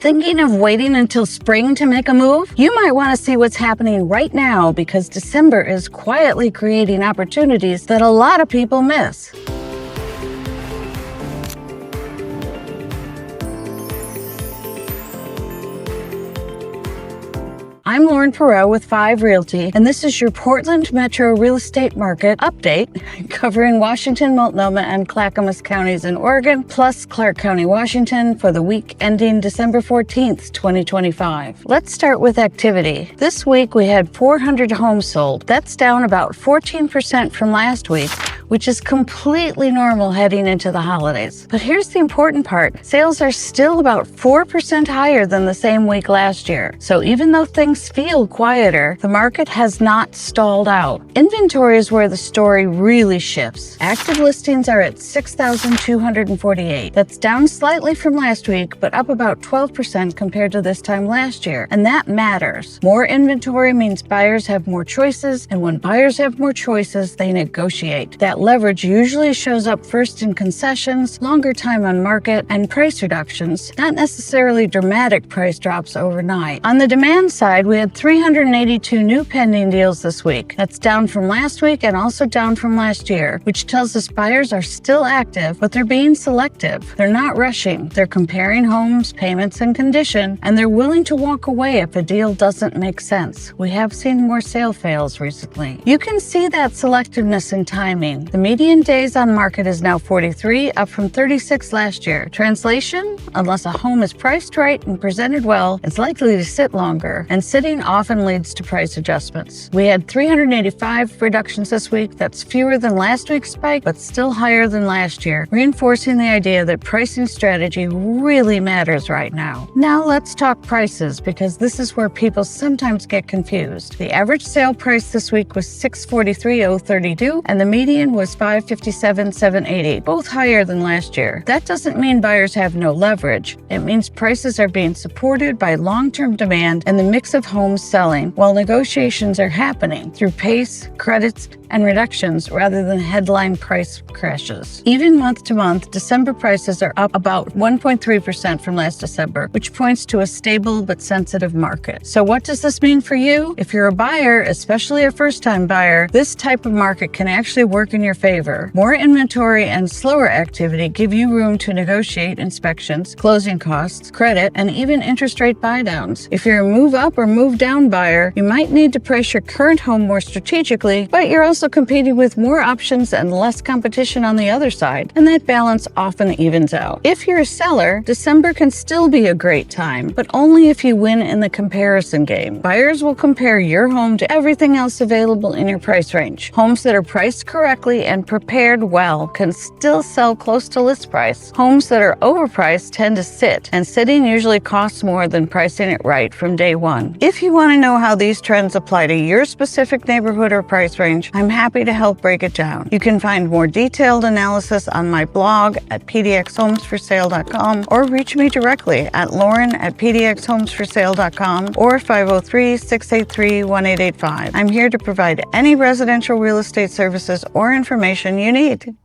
Thinking of waiting until spring to make a move? You might want to see what's happening right now because December is quietly creating opportunities that a lot of people miss. I'm Perreault with Fiv Realty, and this is your Portland Metro real estate market update covering Washington, Multnomah, and Clackamas counties in Oregon, plus Clark County, Washington for the week ending December 14th, 2025. Let's start with activity. This week we had 400 homes sold. That's down about 14% from last week, which is completely normal heading into the holidays. But here's the important part. Sales are still about 4% higher than the same week last year. So even though things feel quieter, the market has not stalled out. Inventory is where the story really shifts. Active listings are at 6,248. That's down slightly from last week, but up about 12% compared to this time last year. And that matters. More inventory means buyers have more choices, and when buyers have more choices, they negotiate. That leverage usually shows up first in concessions, longer time on market, and price reductions, not necessarily dramatic price drops overnight. On the demand side, we had 382 new pending deals this week. That's down from last week and also down from last year, which tells us buyers are still active, but they're being selective. They're not rushing. They're comparing homes, payments, and condition, and they're willing to walk away if a deal doesn't make sense. We have seen more sale fails recently. You can see that selectiveness in timing. The median days on market is now 43, up from 36 last year. Translation? Unless a home is priced right and presented well, it's likely to sit longer, and sitting often leads to price adjustments. We had 385 reductions this week. That's fewer than last week's spike, but still higher than last year, reinforcing the idea that pricing strategy really matters right now. Now let's talk prices, because this is where people sometimes get confused. The average sale price this week was $643,032, and the median was $557,780, both higher than last year. That doesn't mean buyers have no leverage. It means prices are being supported by long-term demand and the mix of homes selling, while negotiations are happening through pace, credits, and reductions rather than headline price crashes. Even month to month, December prices are up about 1.3% from last December, which points to a stable but sensitive market. So what does this mean for you? If you're a buyer, especially a first-time buyer, this type of market can actually work in your favor. More inventory and slower activity give you room to negotiate inspections, closing costs, credit, and even interest rate buydowns. If you're a move up or move down buyer, you might need to price your current home more strategically, but you're also competing with more options and less competition on the other side, and that balance often evens out. If you're a seller, December can still be a great time, but only if you win in the comparison game. Buyers will compare your home to everything else available in your price range. Homes that are priced correctly and prepared well can still sell close to list price. Homes that are overpriced tend to sit, and sitting usually costs more than pricing it right from day one. If you want to know how these trends apply to your specific neighborhood or price range, I'm happy to help break it down. You can find more detailed analysis on my blog at pdxhomesforsale.com, or reach me directly at lauren@pdxhomesforsale.com or 503-683-1885. I'm here to provide any residential real estate services or information you need.